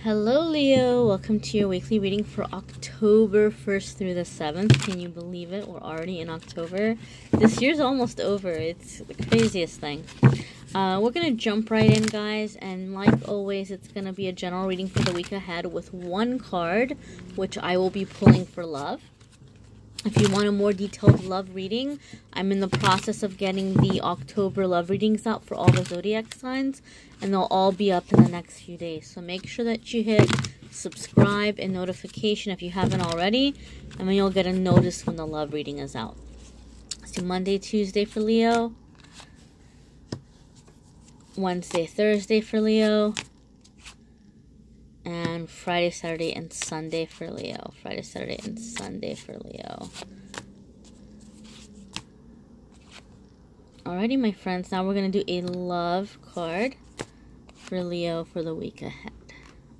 Hello Leo, welcome to your weekly reading for October 1st through the 7th. Can you believe it? We're already in October. This year's almost over. It's the craziest thing. We're going to jump right in, guys, and like always, it's going to be a general reading for the week ahead with one card, which I will be pulling for love. If you want a more detailed love reading, I'm in the process of getting the October love readings out for all the zodiac signs, and they'll all be up in the next few days. So make sure that you hit subscribe and notification if you haven't already, and then you'll get a notice when the love reading is out. So Monday, Tuesday for Leo, Wednesday, Thursday for Leo, and Friday, Saturday, and Sunday for Leo. Friday, Saturday, and Sunday for Leo. Alrighty, my friends. Now we're going to do a love card for Leo for the week ahead.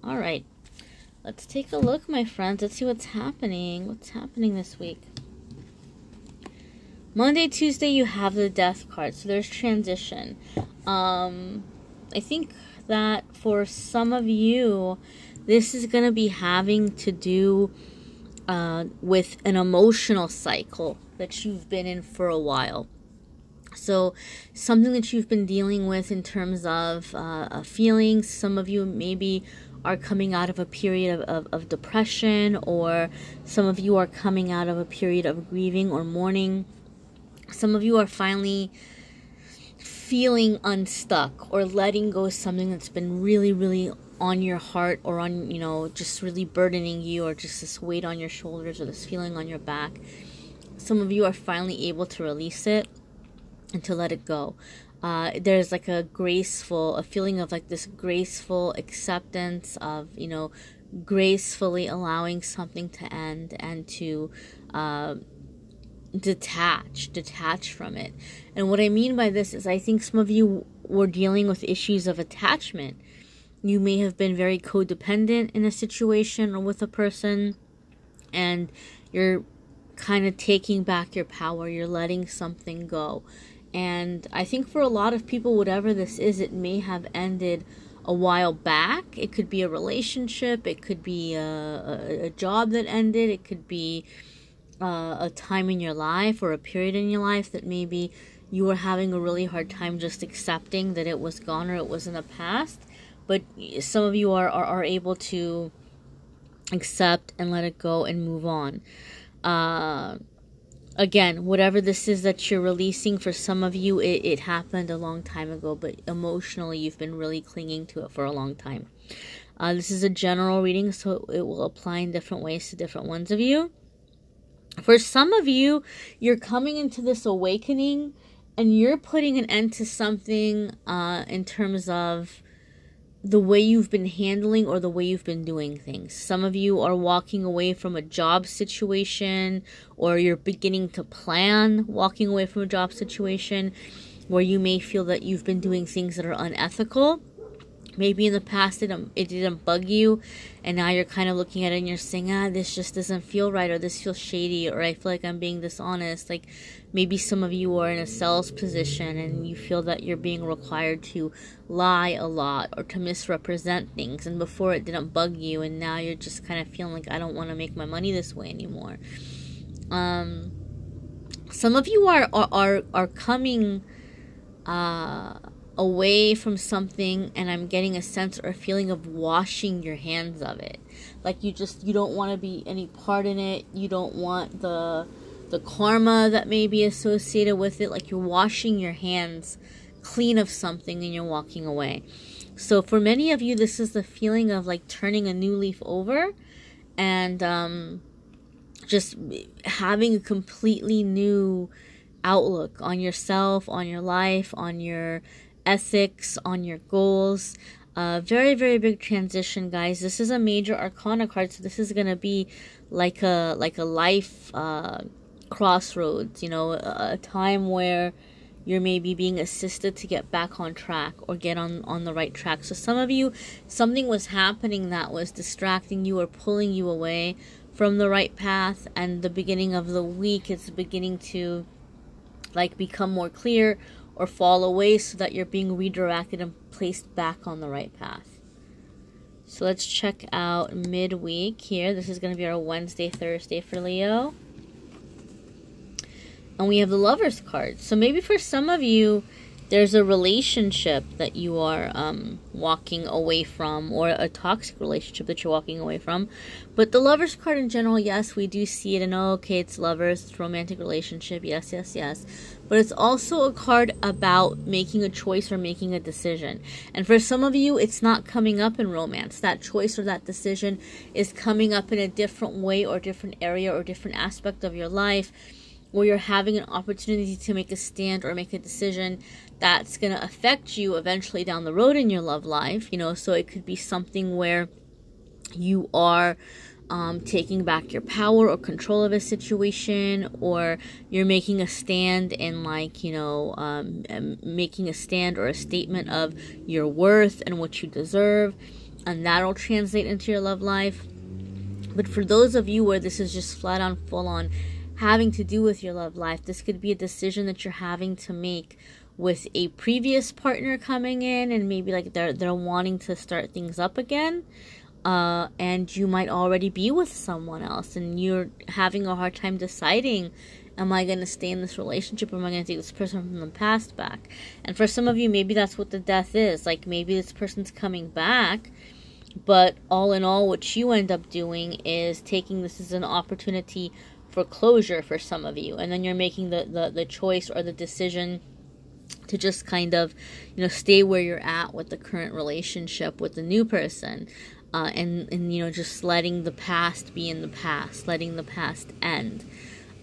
Alright. Let's take a look, my friends. Let's see what's happening. What's happening this week? Monday, Tuesday, you have the Death card. So there's transition. I think that for some of you, this is going to be having to do with an emotional cycle that you've been in for a while. So something that you've been dealing with in terms of feelings. Some of you maybe are coming out of a period of depression, or some of you are coming out of a period of grieving or mourning. Some of you are finally feeling unstuck or letting go of something that's been really, really on your heart, or on, you know, just really burdening you, or just this weight on your shoulders, or this feeling on your back. Some of you are finally able to release it and to let it go. There's like a feeling of like this graceful acceptance of, you know, gracefully allowing something to end and to detach from it. And what I mean by this is I think some of you were dealing with issues of attachment. You may have been very codependent in a situation or with a person, and you're kind of taking back your power. You're letting something go. And I think for a lot of people, whatever this is, it may have ended a while back. It could be a relationship. It could be a job that ended. It could be a time in your life, or a period in your life that maybe you were having a really hard time just accepting that it was gone, or it was in the past. But some of you are able to accept and let it go and move on. Again, whatever this is that you're releasing, for some of you, it happened a long time ago, but emotionally you've been really clinging to it for a long time. This is a general reading, so it will apply in different ways to different ones of you. For some of you, you're coming into this awakening, and you're putting an end to something in terms of the way you've been handling or the way you've been doing things. Some of you are walking away from a job situation, or you're beginning to plan walking away from a job situation where you may feel that you've been doing things that are unethical. Maybe in the past it didn't bug you, and now you're kind of looking at it and you're saying, this just doesn't feel right, or this feels shady, or I feel like I'm being dishonest. Like maybe some of you are in a sales position and you feel that you're being required to lie a lot or to misrepresent things, and before it didn't bug you, and now you're just kind of feeling like, I don't want to make my money this way anymore. Some of you are coming away from something, and I'm getting a sense or a feeling of washing your hands of it. Like you don't want to be any part in it. You don't want the karma that may be associated with it. Like you're washing your hands clean of something and you're walking away. So for many of you, this is the feeling of like turning a new leaf over, and just having a completely new outlook on yourself, on your life, on your ethics, on your goals. Very, very big transition, guys. This is a major arcana card, so this is going to be like a life crossroads, you know, a time where you're maybe being assisted to get back on track or get on the right track. So some of you, something was happening that was distracting you or pulling you away from the right path, and the beginning of the week it's beginning to like become more clear or fall away, so that you're being redirected and placed back on the right path. So let's check out midweek here. This is going to be our Wednesday, Thursday for Leo. And we have the Lovers card. So maybe for some of you, there's a relationship that you are walking away from, or a toxic relationship that you're walking away from. But the Lovers card in general, yes, we do see it, and okay, it's lovers, it's romantic relationship, yes, yes, yes. But it's also a card about making a choice or making a decision. And for some of you, it's not coming up in romance. That choice or that decision is coming up in a different way or different area or different aspect of your life, where you're having an opportunity to make a stand or make a decision that's going to affect you eventually down the road in your love life. You know, so it could be something where you are taking back your power or control of a situation, or you're making a stand and, like, you know, making a stand or a statement of your worth and what you deserve, and that'll translate into your love life. But for those of you where this is just flat on, full on having to do with your love life, this could be a decision that you're having to make with a previous partner coming in, and maybe like they're wanting to start things up again, and you might already be with someone else, and you're having a hard time deciding, am I going to stay in this relationship, or am I going to take this person from the past back? And for some of you, maybe that's what the death is. Like, maybe this person's coming back, but all in all, what you end up doing is taking this as an opportunity for closure for some of you, and then you're making the choice or the decision to just kind of, you know, stay where you're at with the current relationship with the new person, and you know, just letting the past be in the past, letting the past end.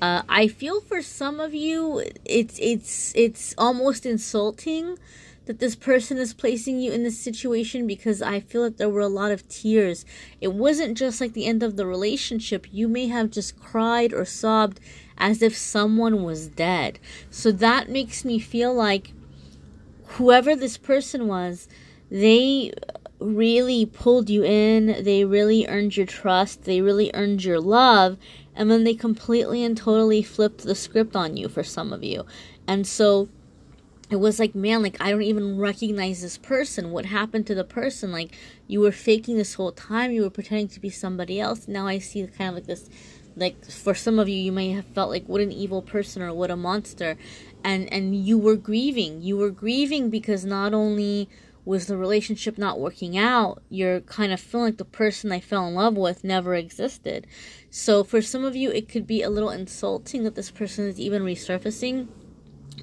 I feel for some of you, it's almost insulting that this person is placing you in this situation, because I feel that there were a lot of tears. It wasn't just like the end of the relationship. You may have just cried or sobbed as if someone was dead. So that makes me feel like whoever this person was, they really pulled you in. They really earned your trust. They really earned your love. And then they completely and totally flipped the script on you for some of you. And so it was like, man, like, I don't even recognize this person. What happened to the person? Like, you were faking this whole time. You were pretending to be somebody else. Now I see kind of like this, like, for some of you, you may have felt like, what an evil person, or what a monster. And you were grieving. You were grieving because not only was the relationship not working out, you're kind of feeling like the person I fell in love with never existed. So for some of you, it could be a little insulting that this person is even resurfacing,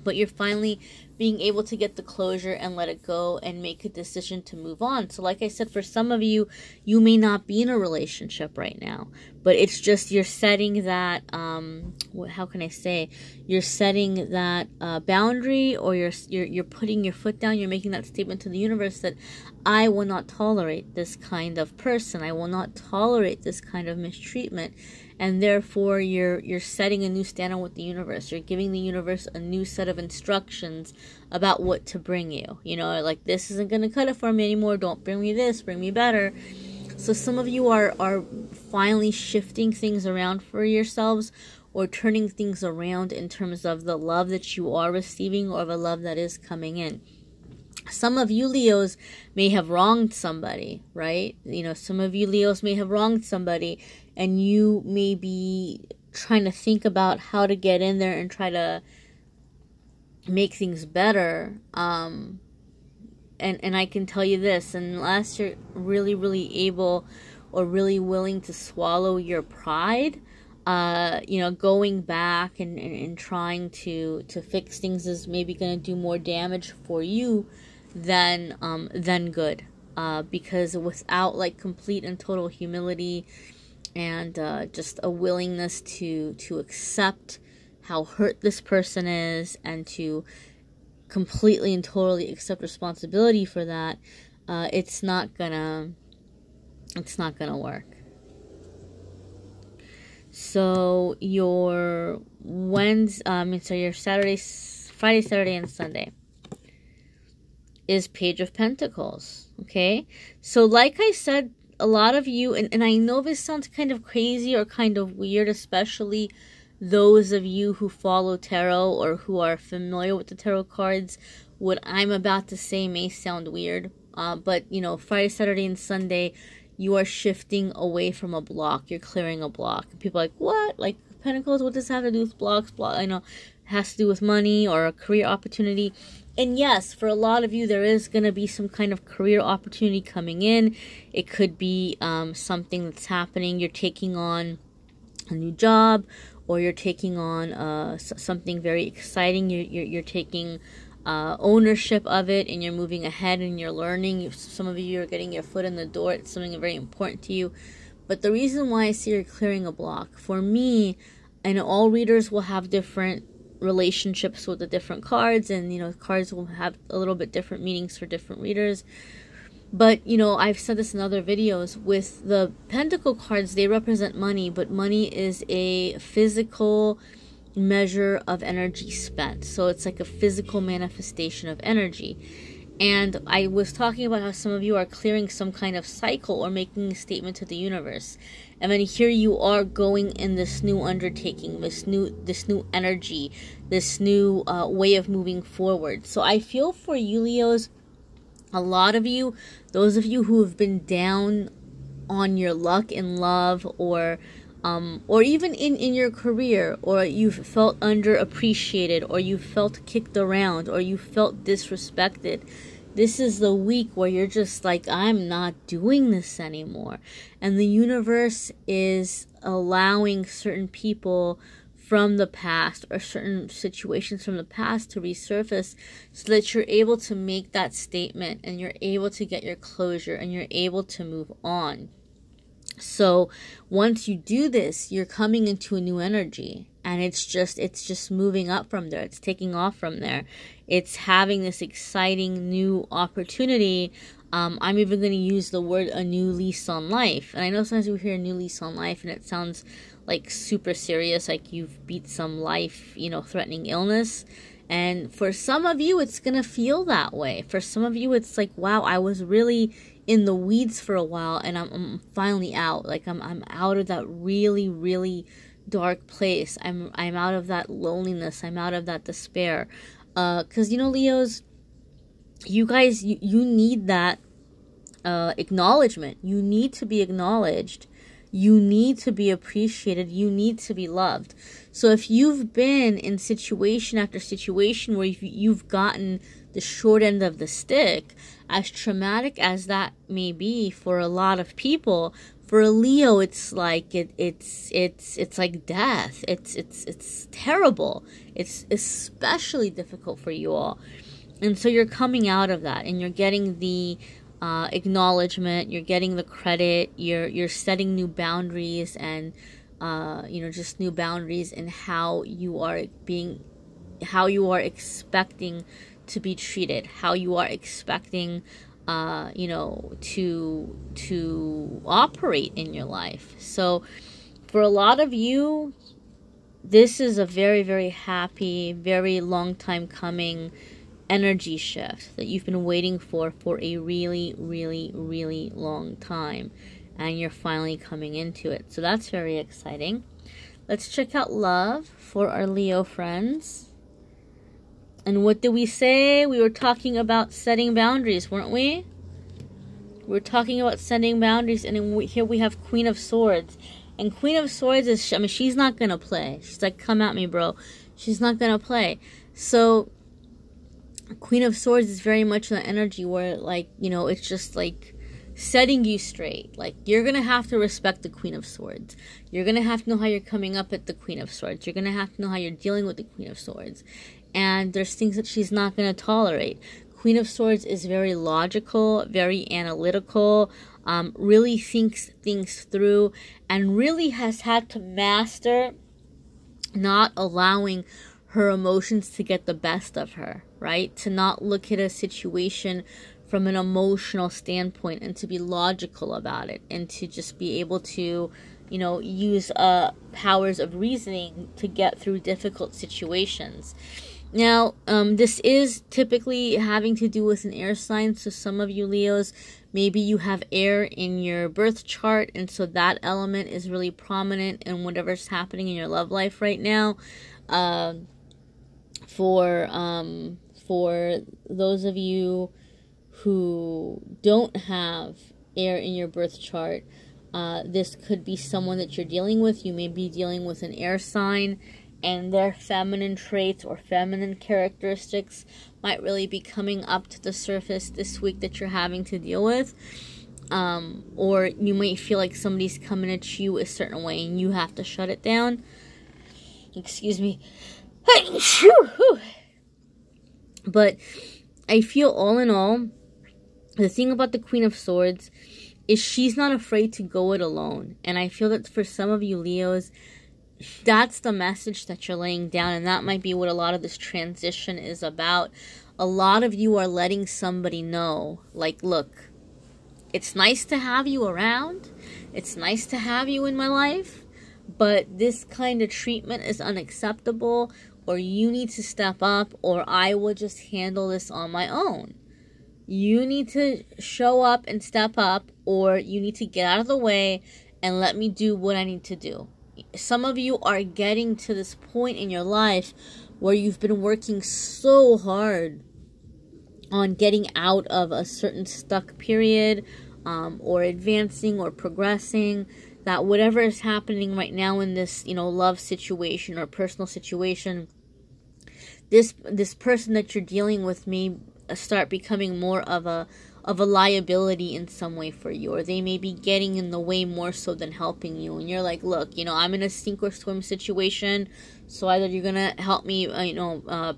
but you're finally being able to get the closure and let it go and make a decision to move on. So like I said, for some of you, you may not be in a relationship right now, but it's just you're setting that, how can I say, you're setting that boundary, or you're putting your foot down. You're making that statement to the universe that I will not tolerate this kind of person. I will not tolerate this kind of mistreatment. And therefore, you're setting a new standard with the universe. You're giving the universe a new set of instructions about what to bring you. You know, like, this isn't going to cut it for me anymore. Don't bring me this. Bring me better. So some of you are finally shifting things around for yourselves, or turning things around in terms of the love that you are receiving, or the love that is coming in. Some of you Leos may have wronged somebody, right? You know, some of you Leos may have wronged somebody, and you may be trying to think about how to get in there and try to make things better. And I can tell you this, unless you're really, really able or really willing to swallow your pride, you know, going back and trying to fix things is maybe going to do more damage for you than good. Because without, like, complete and total humility and just a willingness to accept how hurt this person is, and to completely and totally accept responsibility for that, it's not gonna work. So your your Friday, Saturday, and Sunday is Page of Pentacles. Okay, so like I said, a lot of you, and I know this sounds kind of crazy or kind of weird, especially those of you who follow tarot or who are familiar with the tarot cards. What I'm about to say may sound weird, But, you know, Friday, Saturday, and Sunday, you are shifting away from a block. You're clearing a block. People are like, what? Like, Pentacles, what does this have to do with blocks? I know it has to do with money or a career opportunity. And yes, for a lot of you, there is going to be some kind of career opportunity coming in. It could be something that's happening. You're taking on a new job, or you're taking on something very exciting. You're taking ownership of it, and you're moving ahead, and you're learning. Some of you are getting your foot in the door. It's something very important to you. But the reason why I see you're clearing a block, for me, I know all readers will have different relationships with the different cards, and, you know, cards will have a little bit different meanings for different readers. But, you know, I've said this in other videos. With the Pentacle cards, they represent money, but money is a physical measure of energy spent. So it's like a physical manifestation of energy. And I was talking about how some of you are clearing some kind of cycle or making a statement to the universe. And then here you are going in this new undertaking, this new energy, this new way of moving forward. So I feel for you, Leos, a lot of you, those of you who have been down on your luck in love, or even in your career, or you've felt underappreciated, or you felt kicked around, or you felt disrespected. This is the week where you're just like, I'm not doing this anymore. And the universe is allowing certain people from the past, or certain situations from the past, to resurface, so that you're able to make that statement, and you're able to get your closure, and you're able to move on. So once you do this, you're coming into a new energy, and it's just moving up from there. It's taking off from there. It's having this exciting new opportunity. I'm even going to use the word a new lease on life. And I know sometimes we hear a new lease on life and it sounds like super serious, like you've beat some life, you know, threatening illness. And for some of you, it's going to feel that way. For some of you, it's like, wow, I was really in the weeds for a while, and I'm finally out. Like I'm out of that really, really dark place. I'm out of that loneliness. I'm out of that despair. 'Cause, you know, Leos, you guys, you need that acknowledgement. You need to be acknowledged. You need to be appreciated. You need to be loved. So if you've been in situation after situation where you've gotten the short end of the stick, as traumatic as that may be for a lot of people, for a Leo, it's like it's like death. It's terrible. It's especially difficult for you all. And so you're coming out of that, and you're getting the acknowledgement, you're getting the credit, you're setting new boundaries, and you know, just new boundaries in how you are expecting to be treated, how you are expecting you know, to operate in your life. So for a lot of you, this is a very, very happy, very long time coming energy shift that you've been waiting for a really, really, really long time, and you're finally coming into it. So that's very exciting. Let's check out love for our Leo friends. And what did we say? We were talking about setting boundaries, weren't we? We're talking about setting boundaries, and here we have Queen of Swords. And Queen of Swords is, I mean, she's not going to play. She's like, come at me, bro. She's not going to play. So Queen of Swords is very much the energy where, like, you know, it's just like setting you straight. Like, you're going to have to respect the Queen of Swords. You're going to have to know how you're coming up at the Queen of Swords. You're going to have to know how you're dealing with the Queen of Swords. And there's things that she's not going to tolerate. Queen of Swords is very logical, very analytical, really thinks things through, and really has had to master not allowing her emotions to get the best of her, right? To not look at a situation from an emotional standpoint, and to be logical about it, and to just be able to, you know, use powers of reasoning to get through difficult situations. Now, this is typically having to do with an air sign. So some of you Leos, maybe you have air in your birth chart, and so that element is really prominent in whatever's happening in your love life right now. For those of you who don't have air in your birth chart, this could be someone that you're dealing with. You may be dealing with an air sign, and their feminine traits or feminine characteristics might really be coming up to the surface this week that you're having to deal with. Or you might feel like somebody's coming at you a certain way and you have to shut it down. Excuse me. But I feel all in all, the thing about the Queen of Swords is she's not afraid to go it alone. And I feel that for some of you Leos, that's the message that you're laying down. And that might be what a lot of this transition is about. A lot of you are letting somebody know, like, look, it's nice to have you around. It's nice to have you in my life. But this kind of treatment is unacceptable. Or you need to step up. Or I will just handle this on my own. You need to show up and step up. Or you need to get out of the way and let me do what I need to do. Some of you are getting to this point in your life where you've been working so hard on getting out of a certain stuck period, or advancing or progressing, that whatever is happening right now in this, love situation or personal situation, this person that you're dealing with may start becoming more of a liability in some way for you, or they may be getting in the way more so than helping you. And you're like, look, I'm in a sink or swim situation, so either you're gonna help me,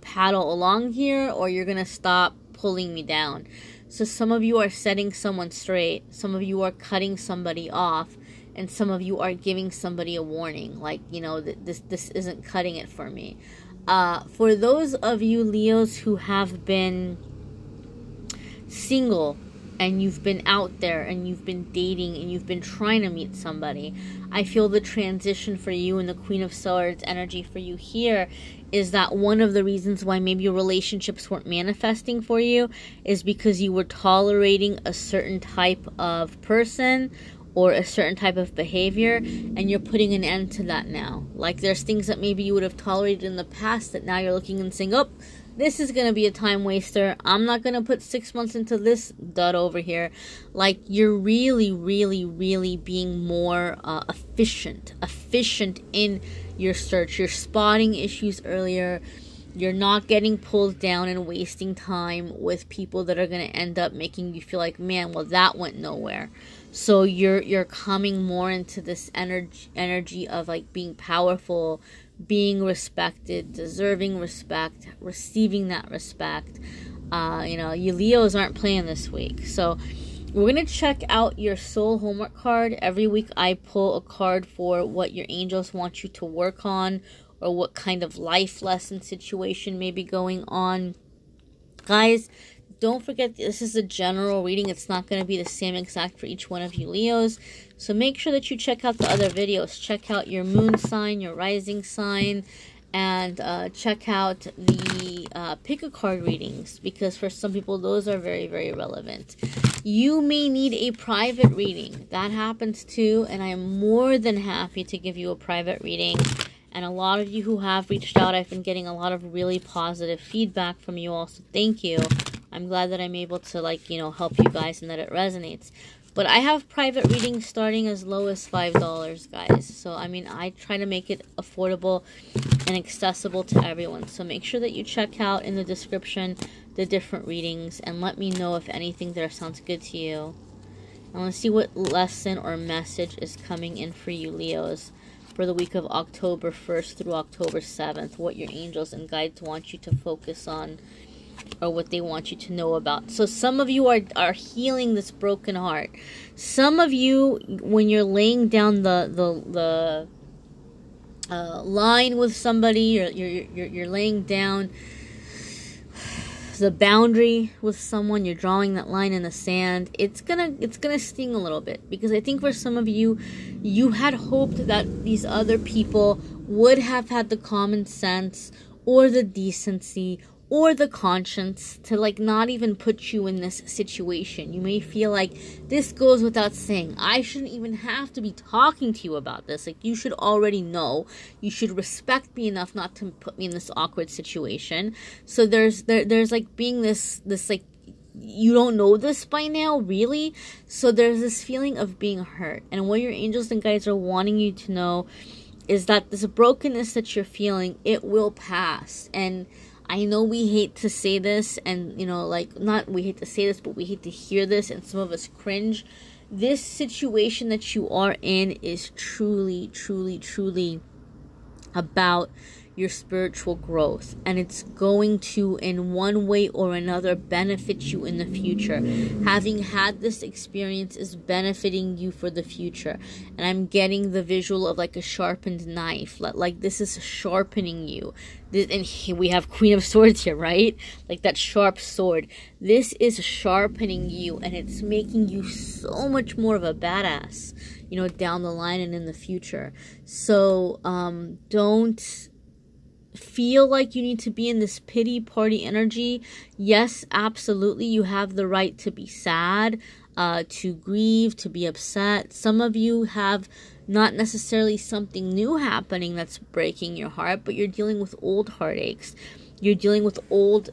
paddle along here, or you're gonna stop pulling me down. So some of you are setting someone straight, some of you are cutting somebody off, and some of you are giving somebody a warning, like, this isn't cutting it for me. For those of you Leos who have been single and you've been out there and you've been dating and you've been trying to meet somebody, I feel the transition for you and the Queen of Swords energy for you here is that one of the reasons why maybe your relationships weren't manifesting for you is because you were tolerating a certain type of person or a certain type of behavior, and you're putting an end to that now. Like, there's things that maybe you would have tolerated in the past that now you're looking and saying, oh, this is going to be a time waster. I'm not going to put 6 months into this dud over here. Like, you're really, really, really being more efficient in your search. You're spotting issues earlier. You're not getting pulled down and wasting time with people that are going to end up making you feel like, man, well, that went nowhere. So you're coming more into this energy of like being powerful, being respected, deserving respect, receiving that respect. You Leos aren't playing this week. So we're going to check out your soul homework card. Every week I pull a card for what your angels want you to work on, or what kind of life lesson situation may be going on. Guys, don't forget, this is a general reading. It's not going to be the same exact for each one of you Leos. So make sure that you check out the other videos. Check out your moon sign, your rising sign, and check out the pick a card readings, because for some people those are very, very relevant. You may need a private reading. That happens too, and I am more than happy to give you a private reading. And a lot of you who have reached out, I've been getting a lot of really positive feedback from you all, so thank you. I'm glad that I'm able to, help you guys and that it resonates. But I have private readings starting as low as $5, guys. So, I try to make it affordable and accessible to everyone. So make sure that you check out in the description the different readings and let me know if anything there sounds good to you. And let's see what lesson or message is coming in for you, Leos, for the week of October 1st through October 7th. What your angels and guides want you to focus on, or what they want you to know about. So some of you are healing this broken heart. Some of you, when you're laying down the line with somebody, you're laying down the boundary with someone, you're drawing that line in the sand, it's gonna sting a little bit, because I think for some of you, you had hoped that these other people would have had the common sense or the decency or the conscience to not even put you in this situation. You may feel like this goes without saying. I shouldn't even have to be talking to you about this. You should already know. You should respect me enough not to put me in this awkward situation. So there's being this you don't know this by now, really. So there's this feeling of being hurt. And what your angels and guides are wanting you to know is that this brokenness that you're feeling, it will pass. And I know we hate to say this, and, you know, like, not we hate to say this, but we hate to hear this, and some of us cringe. This situation that you are in is truly, truly, truly about your spiritual growth, and it's going to, in one way or another, benefit you in the future. Having had this experience is benefiting you for the future. And I'm getting the visual of like a sharpened knife, like this is sharpening you. And we have Queen of Swords here, right? Like that sharp sword. This is sharpening you, and it's making you so much more of a badass, you know, down the line and in the future. So don't feel like you need to be in this pity party energy. Yes, absolutely, you have the right to be sad, to grieve, to be upset. Some of you have not necessarily something new happening that's breaking your heart, but you're dealing with old heartaches. You're dealing with old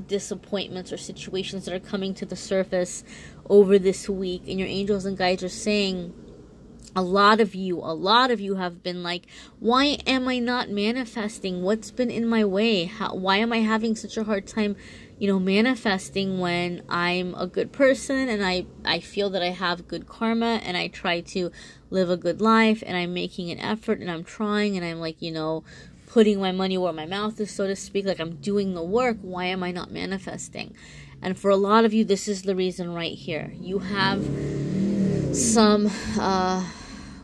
disappointments or situations that are coming to the surface over this week, and your angels and guides are saying, a lot of you have been like, why am I not manifesting? What's been in my way? Why am I having such a hard time, you know, manifesting when I'm a good person and I feel that I have good karma and I try to live a good life and I'm making an effort and I'm trying and I'm like, you know, putting my money where my mouth is, so to speak, like I'm doing the work. Why am I not manifesting? And for a lot of you, this is the reason right here. You have some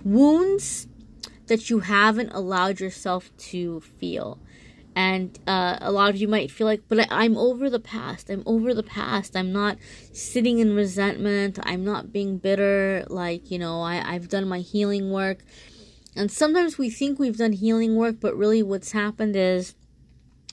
wounds that you haven't allowed yourself to feel. And a lot of you might feel like, but I'm over the past. I'm over the past. I'm not sitting in resentment. I'm not being bitter. Like, you know, I've done my healing work. And sometimes we think we've done healing work, but really what's happened is,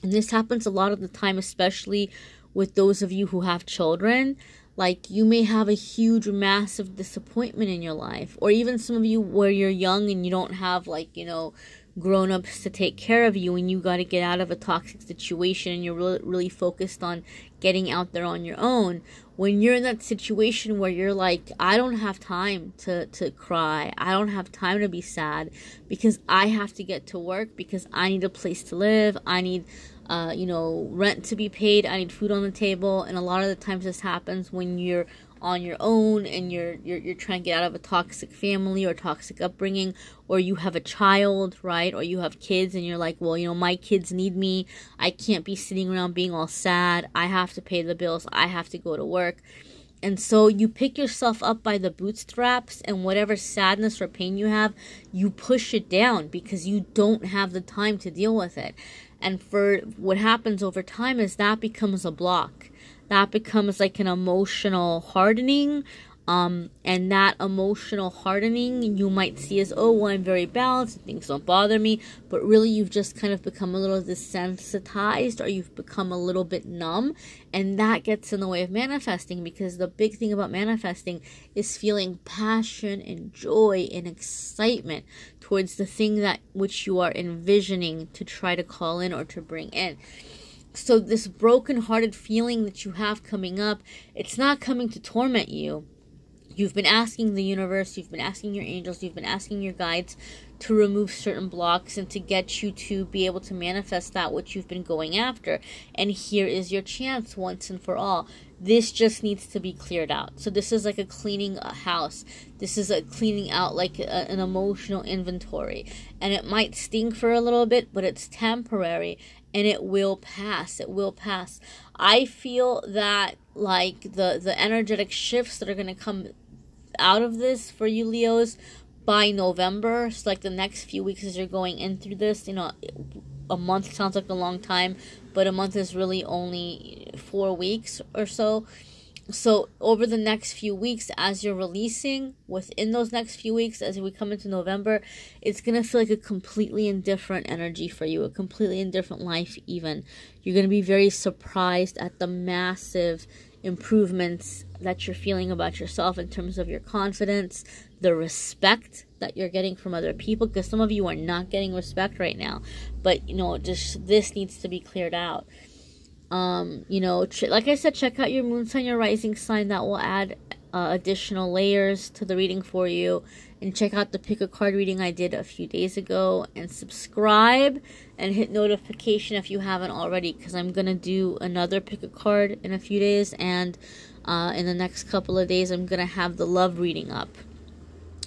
and this happens a lot of the time, especially with those of you who have children, like you may have a huge, massive disappointment in your life. Or even some of you where you're young and you don't have, like, you know, grown-ups to take care of you and you got to get out of a toxic situation and you're really, really focused on getting out there on your own. When you're in that situation where you're like, I don't have time to cry. I don't have time to be sad because I have to get to work, because I need a place to live. I need you know, rent to be paid. I need food on the table. And a lot of the times this happens when you're on your own and you're trying to get out of a toxic family or toxic upbringing, or you have a child, right? Or you have kids and you're like, well, you know, my kids need me. I can't be sitting around being all sad. I have to pay the bills. I have to go to work. And so you pick yourself up by the bootstraps, and whatever sadness or pain you have, you push it down because you don't have the time to deal with it. And for what happens over time is that becomes a block. That becomes like an emotional hardening. And that emotional hardening you might see as, oh, well, I'm very balanced, things don't bother me. But really you've just kind of become a little desensitized, or you've become a little bit numb. And that gets in the way of manifesting, because the big thing about manifesting is feeling passion and joy and excitement towards the thing that which you are envisioning to try to call in or to bring in. So this broken-hearted feeling that you have coming up, it's not coming to torment you. You've been asking the universe, you've been asking your angels, you've been asking your guides to remove certain blocks and to get you to be able to manifest that which you've been going after. And here is your chance once and for all. This just needs to be cleared out. So this is like a cleaning a house. This is a cleaning out, like an emotional inventory. And it might sting for a little bit, but it's temporary and it will pass. It will pass. I feel that like the energetic shifts that are going to come out of this for you Leos by November, so like the next few weeks as you're going in through this, you know, a month sounds like a long time, but a month is really only 4 weeks or so. So over the next few weeks, as you're releasing, within those next few weeks, as we come into November, it's going to feel like a completely indifferent energy for you, a completely indifferent life even. You're going to be very surprised at the massive improvements that you're feeling about yourself in terms of your confidence, the respect that you're getting from other people, because some of you are not getting respect right now. But, you know, just this needs to be cleared out. You know, like I said, check out your moon sign, your rising sign. That will add additional layers to the reading for you. And check out the pick a card reading I did a few days ago. And subscribe and hit notification if you haven't already, because I'm going to do another pick a card in a few days. And in the next couple of days, I'm going to have the love reading up.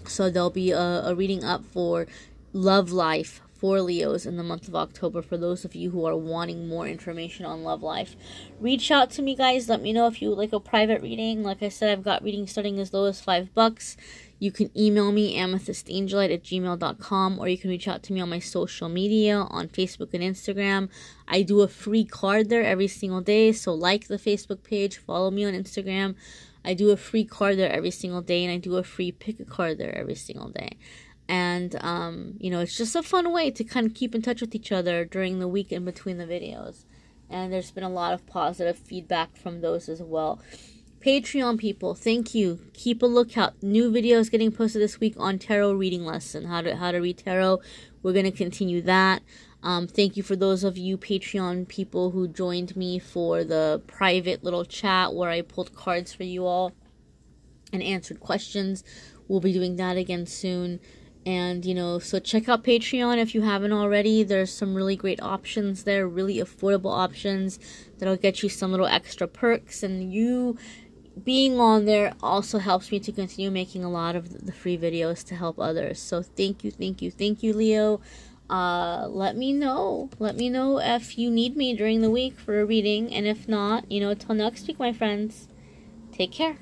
So there'll be a reading up for love life for Leos in the month of October. For those of you who are wanting more information on love life, reach out to me, guys. Let me know if you would like a private reading. Like I said, I've got readings starting as low as $5. You can email me, AmethystAngelLight@gmail.com, or you can reach out to me on my social media on Facebook and Instagram. I do a free card there every single day, so like the Facebook page, follow me on Instagram. I do a free card there every single day, and I do a free pick a card there every single day. And, you know, it's just a fun way to kind of keep in touch with each other during the week in between the videos. And there's been a lot of positive feedback from those as well. Patreon people, thank you. Keep a lookout. New videos getting posted this week on tarot reading lesson. How to read tarot. We're going to continue that. Thank you for those of you Patreon people who joined me for the private little chat where I pulled cards for you all and answered questions. We'll be doing that again soon. And, you know, so check out Patreon if you haven't already. There's some really great options there, really affordable options that'll get you some little extra perks. And you being on there also helps me to continue making a lot of the free videos to help others. So thank you, Leo. Let me know if you need me during the week for a reading. And if not, you know, till next week, my friends, take care.